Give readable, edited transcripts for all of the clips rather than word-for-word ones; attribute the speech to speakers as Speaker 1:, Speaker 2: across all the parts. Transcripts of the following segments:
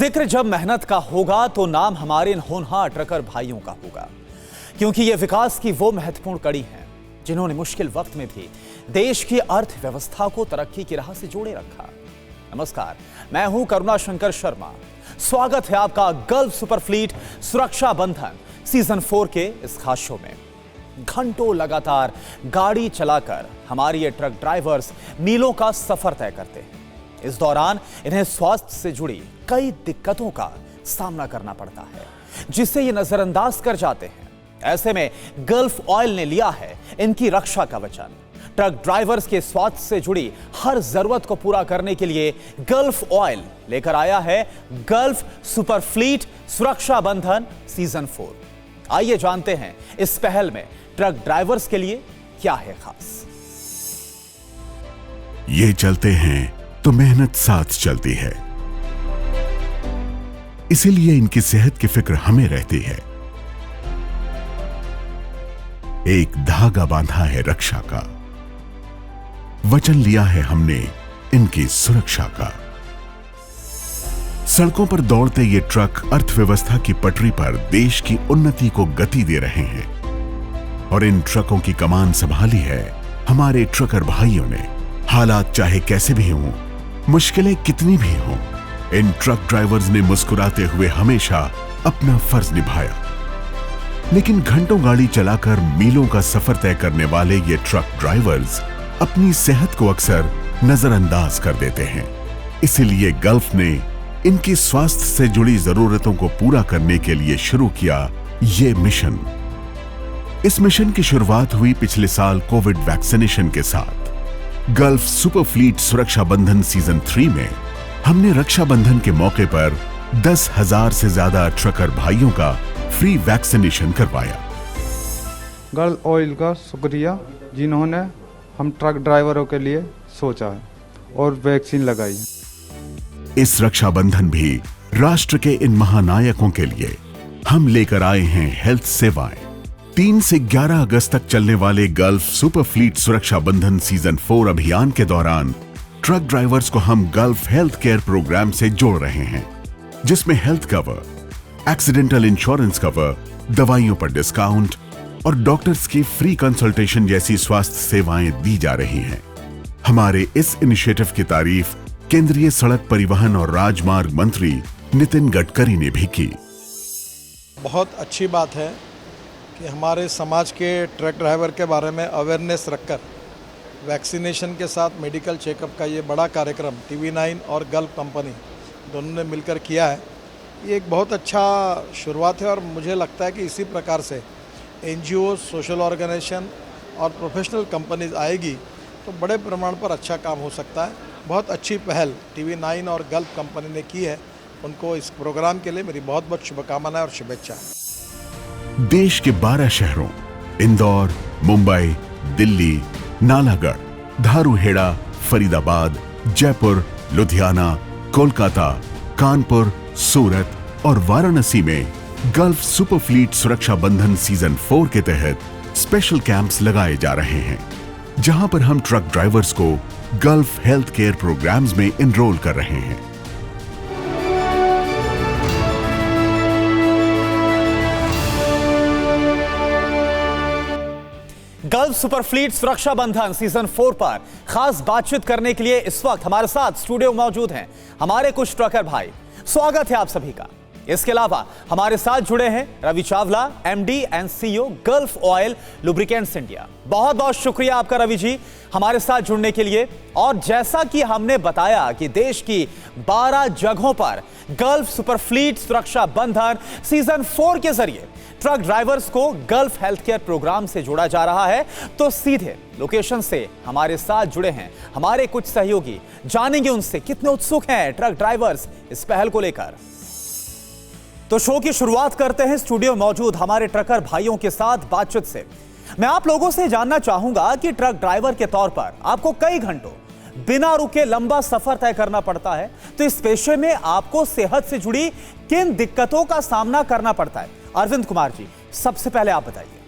Speaker 1: जिक्र जब मेहनत का होगा तो नाम हमारे इन होनहार ट्रकर भाइयों का होगा, क्योंकि ये विकास की वो महत्वपूर्ण कड़ी हैं जिन्होंने मुश्किल वक्त में भी देश की अर्थव्यवस्था को तरक्की की राह से जोड़े रखा। नमस्कार, मैं हूं करुणा शंकर शर्मा। स्वागत है आपका गल्फ सुपरफ्लीट सुरक्षा बंधन सीजन 4 के इस खास शो में। घंटों लगातार गाड़ी चलाकर हमारे ये ट्रक ड्राइवर्स मीलों का सफर तय करते हैं। इस दौरान इन्हें स्वास्थ्य से जुड़ी कई दिक्कतों का सामना करना पड़ता है, जिसे ये नजरअंदाज कर जाते हैं। ऐसे में गल्फ ऑयल ने लिया है इनकी रक्षा का वचन। ट्रक ड्राइवर्स के स्वास्थ्य से जुड़ी हर जरूरत को पूरा करने के लिए गल्फ ऑयल लेकर आया है गल्फ सुपरफ्लीट सुरक्षा बंधन सीजन 4। आइए जानते हैं इस पहल में ट्रक ड्राइवर्स के लिए क्या है खास।
Speaker 2: ये चलते हैं तो मेहनत साथ चलती है, इसीलिए इनकी सेहत की फिक्र हमें रहती है। एक धागा बांधा है रक्षा का, वचन लिया है हमने इनकी सुरक्षा का। सड़कों पर दौड़ते ये ट्रक अर्थव्यवस्था की पटरी पर देश की उन्नति को गति दे रहे हैं, और इन ट्रकों की कमान संभाली है हमारे ट्रकर भाइयों ने। हालात चाहे कैसे भी हों, मुश्किलें कितनी भी हों, इन ट्रक ड्राइवर्स ने मुस्कुराते हुए हमेशा अपना फर्ज निभाया। लेकिन घंटों गाड़ी चलाकर मीलों का सफर तय करने वाले ये ट्रक ड्राइवर्स अपनी सेहत को अक्सर नजरअंदाज कर देते हैं। इसीलिए गल्फ ने इनकी स्वास्थ्य से जुड़ी जरूरतों को पूरा करने के लिए शुरू किया ये मिशन। इस मिशन की शुरुआत हुई पिछले साल कोविड वैक्सीनेशन के साथ। गल्फ सुपरफ्लीट सुरक्षा बंधन सीजन 3 में हमने रक्षा बंधन के मौके पर 10,000 से ज्यादा ट्रकर भाइयों का फ्री वैक्सीनेशन करवाया।
Speaker 3: गल्फ ऑयल का शुक्रिया जिन्होंने हम ट्रक ड्राइवरों के लिए सोचा है और वैक्सीन लगाई।
Speaker 2: इस रक्षा बंधन भी राष्ट्र के इन महानायकों के लिए हम लेकर आए हैं हेल्थ सेवाएं। 3 से 11 अगस्त तक चलने वाले गल्फ सुपरफ्लीट सुरक्षा बंधन सीजन 4 अभियान के दौरान ट्रक ड्राइवर्स को हम गल्फ हेल्थ केयर प्रोग्राम से जोड़ रहे हैं, जिसमें health cover, accidental insurance cover, दवाइयों पर डिस्काउंट और डॉक्टर्स की फ्री कंसल्टेशन जैसी स्वास्थ्य सेवाएं दी जा रही हैं। हमारे इस इनिशिएटिव की तारीफ केंद्रीय सड़क परिवहन और राजमार्ग मंत्री नितिन गडकरी ने भी की।
Speaker 4: बहुत अच्छी बात है कि हमारे समाज के ट्रक ड्राइवर के बारे में अवेयरनेस रखकर वैक्सीनेशन के साथ मेडिकल चेकअप का ये बड़ा कार्यक्रम TV9 और गल्फ कंपनी दोनों ने मिलकर किया है। ये एक बहुत अच्छा शुरुआत है और मुझे लगता है कि इसी प्रकार से NGO, सोशल ऑर्गेनाइजेशन और प्रोफेशनल कंपनीज आएगी तो बड़े प्रमाण पर अच्छा काम हो सकता है। बहुत अच्छी पहल TV9 और गल्फ कंपनी ने की है। उनको इस प्रोग्राम के लिए मेरी बहुत बहुत शुभकामनाएं और शुभेच्छाएं।
Speaker 2: देश के 12 शहरों इंदौर, मुंबई, दिल्ली, नालागढ़, धारूहेड़ा, फरीदाबाद, जयपुर, लुधियाना, कोलकाता, कानपुर, सूरत और वाराणसी में गल्फ सुपरफ्लीट सुरक्षा बंधन सीजन 4 के तहत स्पेशल कैंप्स लगाए जा रहे हैं, जहां पर हम ट्रक ड्राइवर्स को गल्फ हेल्थ केयर प्रोग्राम्स में एनरोल कर रहे हैं।
Speaker 1: गल्फ सुपरफ्लीट सुरक्षा बंधन सीजन 4 पर खास बातचीत करने के लिए इस वक्त हमारे साथ स्टूडियो मौजूद हैं हमारे कुछ ट्रकर भाई। स्वागत है आप सभी का। इसके अलावा हमारे साथ जुड़े हैं Ravi Chawla, MD and CEO Gulf oil lubricants India. बहुत बहुत शुक्रिया आपका रवि जी हमारे साथ जुड़ने के लिए। और जैसा कि हमने बताया कि देश की 12 जगहों पर गल्फ सुपरफ्लीट सुरक्षा बंधन सीजन 4 के जरिए ट्रक ड्राइवर्स को गल्फ हेल्थ केयर प्रोग्राम से जोड़ा जा रहा है, तो सीधे लोकेशन से हमारे साथ जुड़े हैं हमारे कुछ सहयोगी। जानेंगे उनसे कितने उत्सुक हैं ट्रक ड्राइवर्स इस पहल को लेकर। तो शो की शुरुआत करते हैं स्टूडियो मौजूद हमारे ट्रकर भाइयों के साथ बातचीत से। मैं आप लोगों से जानना चाहूंगा कि ट्रक ड्राइवर के तौर पर आपको कई घंटों बिना रुके लंबा सफर तय करना पड़ता है, तो इस पेशे में आपको सेहत से जुड़ी किन दिक्कतों का सामना करना पड़ता है? अरविंद कुमार जी, सबसे पहले आप बताइए।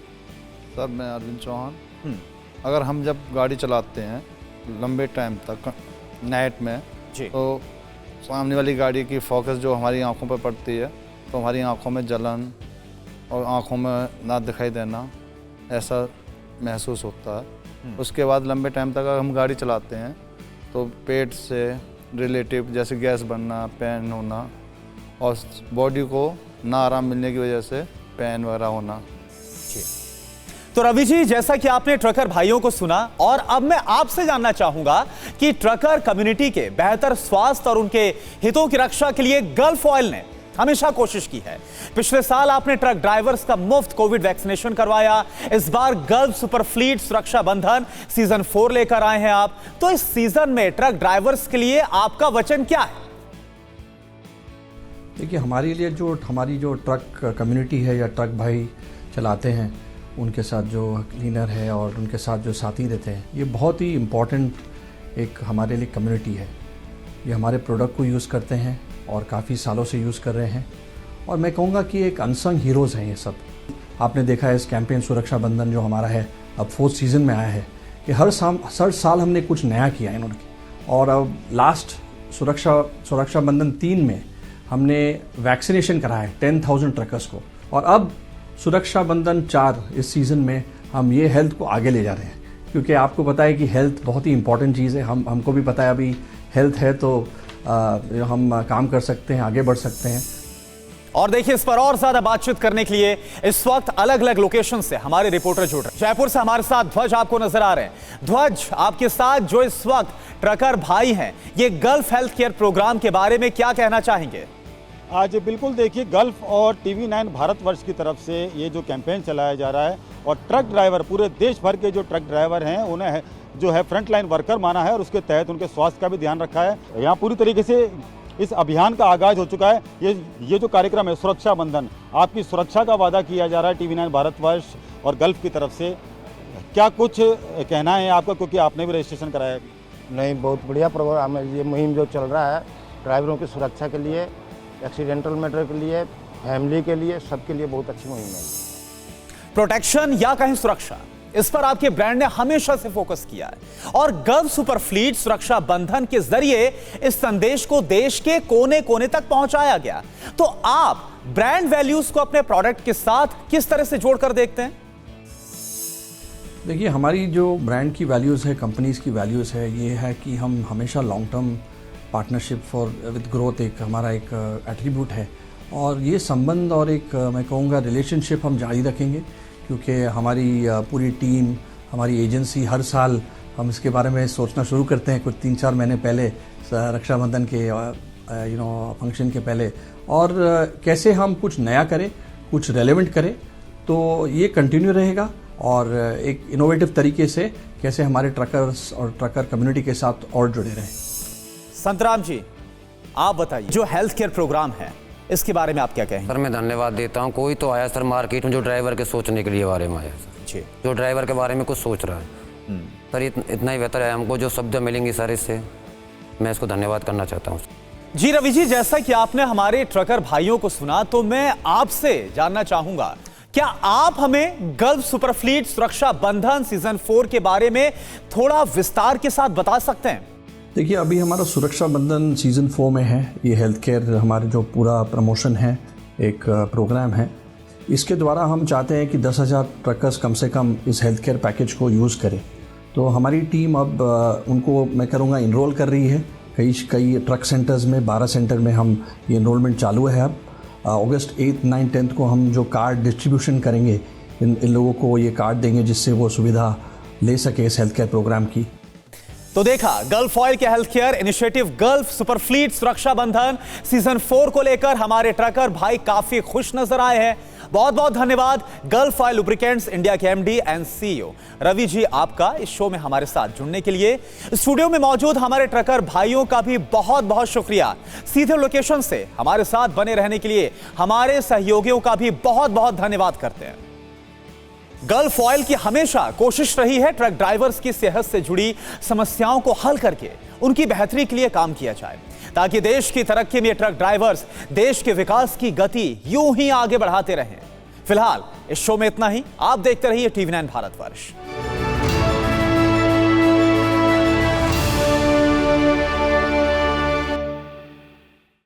Speaker 5: सर, मैं अरविंद चौहान। अगर हम जब गाड़ी चलाते हैं लंबे टाइम तक नाइट में, तो सामने वाली गाड़ी की फोकस जो हमारी आंखों पर पड़ती है तो हमारी आंखों में जलन और आंखों में ना दिखाई देना ऐसा महसूस होता है। उसके बाद लंबे टाइम तक अगर हम गाड़ी चलाते हैं तो पेट से रिलेटिव जैसे गैस बनना, पेन होना और बॉडी को ना आराम मिलने की वजह से पेन वगैरह होना।
Speaker 1: तो रवि जी, जैसा कि आपने ट्रकर भाइयों को सुना, और अब मैं आपसे जानना चाहूंगा कि ट्रकर कम्युनिटी के बेहतर स्वास्थ्य और उनके हितों की रक्षा के लिए गल्फ ऑयल ने हमेशा कोशिश की है। पिछले साल आपने ट्रक ड्राइवर्स का मुफ्त कोविड वैक्सीनेशन करवाया। इस बार गल्फ सुपर फ्लीट सुरक्षा बंधन सीजन 4 लेकर आए हैं आप। तो इस सीजन में ट्रक ड्राइवर्स के लिए आपका वचन क्या है?
Speaker 6: देखिए, हमारे लिए हमारी जो ट्रक कम्युनिटी है या ट्रक भाई चलाते हैं, उनके साथ जो क्लीनर है और उनके साथ जो साथी रहते हैं, ये बहुत ही इम्पॉर्टेंट एक हमारे लिए कम्युनिटी है। ये हमारे प्रोडक्ट को यूज़ करते हैं और काफ़ी सालों से यूज़ कर रहे हैं, और मैं कहूँगा कि एक अनसंग हीरोज़ हैं ये सब। आपने देखा है इस कैंपेन सुरक्षा बंधन जो हमारा है, अब 4th सीज़न में आया है, कि हर साल हमने कुछ नया किया है इन्होंने। और अब लास्ट सुरक्षा बंधन 3 में हमने वैक्सीनेशन कराया है 10,000 ट्रकर्स को, और अब सुरक्षा बंधन 4 इस सीज़न में हम ये हेल्थ को आगे ले जा रहे हैं, क्योंकि आपको पता है कि हेल्थ बहुत ही इंपॉर्टेंट चीज़ है। हमको भी पता है अभी हेल्थ है तो हम काम कर सकते हैं, आगे बढ़ सकते हैं।
Speaker 1: और देखिए, इस पर और ज्यादा बातचीत करने के लिए इस वक्त अलग अलग लोकेशन से हमारे रिपोर्टर जुड़ रहे हैं। जयपुर से हमारे साथ ध्वज आपको नजर आ रहे हैं। ध्वज, आपके साथ जो इस वक्त ट्रकर भाई हैं, ये गल्फ हेल्थ केयर प्रोग्राम के बारे में क्या कहना चाहेंगे?
Speaker 7: आज बिल्कुल देखिए, गल्फ और TV9 भारतवर्ष की तरफ से ये जो कैंपेन चलाया जा रहा है, और ट्रक ड्राइवर पूरे देश भर के जो ट्रक ड्राइवर हैं उन्हें जो है फ्रंट लाइन वर्कर माना है, और उसके तहत उनके स्वास्थ्य का भी ध्यान रखा है। यहाँ पूरी तरीके से इस अभियान का आगाज हो चुका है। ये जो कार्यक्रम है सुरक्षा बंधन, आपकी सुरक्षा का वादा किया जा रहा है TV9 भारतवर्ष और गल्फ की तरफ से। क्या कुछ कहना है आपका, क्योंकि आपने भी रजिस्ट्रेशन कराया है?
Speaker 8: नहीं, बहुत बढ़िया प्रोग्राम है। ये मुहिम जो चल रहा है ड्राइवरों की सुरक्षा के लिए, एक्सीडेंटल मैटर के लिए, फैमिली के लिए, सबके लिए बहुत अच्छी मुहिम है।
Speaker 1: प्रोटेक्शन या कहीं सुरक्षा, इस पर आपके ब्रांड ने हमेशा से फोकस किया है, और गल्फ सुपर फ्लीट सुरक्षा बंधन के जरिए इस संदेश को देश के कोने कोने तक पहुंचाया गया। तो आप ब्रांड वैल्यूज को अपने प्रोडक्ट के साथ किस तरह से जोड़कर देखते हैं?
Speaker 6: देखिए, हमारी जो ब्रांड की वैल्यूज़ है, कंपनीज़ की वैल्यूज़ है, ये है कि हम हमेशा long term partnership for with growth एक हमारा एक एट्रीब्यूट है, और ये संबंध और एक मैं कहूँगा रिलेशनशिप हम जारी रखेंगे, क्योंकि हमारी पूरी टीम, हमारी एजेंसी हर साल हम इसके बारे में सोचना शुरू करते हैं, कुछ 3-4 महीने पहले रक्षाबंधन के फंक्शन के पहले, और कैसे हम कुछ नया करें, कुछ रेलेवेंट करें। तो ये कंटिन्यू रहेगा, और एक इनोवेटिव तरीके से कैसे हमारे ट्रकर्स और ट्रकर कम्युनिटी के साथ और जुड़े रहें।
Speaker 1: संतराम जी, आप बताइए, जो हेल्थ केयर प्रोग्राम है इसके बारे में आप क्या कहेंगे?
Speaker 9: सर, मैं धन्यवाद देता हूँ। कोई तो आया सर मार्केट में जो ड्राइवर के सोचने के लिए बारे में आया सर,
Speaker 1: जी,
Speaker 9: जो ड्राइवर के बारे में कुछ सोच रहा है सर। इतना ही बेहतर है। हमको जो शब्द मिलेंगे सर, इससे मैं इसको धन्यवाद करना चाहता हूँ।
Speaker 1: जी रवि जी, जैसा कि आपने हमारे ट्रकर भाइयों को सुना, तो मैं आपसे जानना चाहूंगा, क्या आप हमें गल्फ सुपर फ्लीट सुरक्षा बंधन सीजन 4 के बारे में थोड़ा विस्तार के साथ बता सकते हैं?
Speaker 6: देखिए, अभी हमारा सुरक्षा बंधन सीज़न 4 में है। ये हेल्थ केयर हमारे जो पूरा प्रमोशन है, एक प्रोग्राम है। इसके द्वारा हम चाहते हैं कि 10,000 ट्रकर्स कम से कम इस हेल्थ केयर पैकेज को यूज़ करें। तो हमारी टीम अब उनको मैं करूँगा इनरोल कर रही है कई ट्रक सेंटर्स में। 12 सेंटर में हम ये इनरोलमेंट चालू है। अब अगस्त 8, 9, 10 को हम जो कार्ड डिस्ट्रीब्यूशन करेंगे, इन लोगों को ये कार्ड देंगे जिससे वो सुविधा ले सके इस हेल्थ केयर प्रोग्राम की।
Speaker 1: तो देखा, गल्फ ऑयल के health care initiative gulf super fleet सुरक्षा बंधन सीजन 4 को लेकर हमारे ट्रकर भाई काफी खुश नजर आए हैं। बहुत बहुत धन्यवाद गल्फ ऑयल लुब्रिकेंट्स इंडिया के MD and CEO Ravi ji, आपका इस शो में हमारे साथ जुड़ने के लिए। स्टूडियो में मौजूद हमारे ट्रकर भाइयों का भी बहुत बहुत शुक्रिया। सीधे लोकेशन से हमारे साथ बने रहने के लिए हमारे सहयोगियों का भी बहुत बहुत धन्यवाद करते हैं। गल्फ ऑयल की हमेशा कोशिश रही है ट्रक ड्राइवर्स की सेहत से जुड़ी समस्याओं को हल करके उनकी बेहतरी के लिए काम किया जाए, ताकि देश की तरक्की में ट्रक ड्राइवर्स देश के विकास की गति यूं ही आगे बढ़ाते रहें। फिलहाल इस शो में इतना ही। आप देखते रहिए TV9 भारतवर्ष।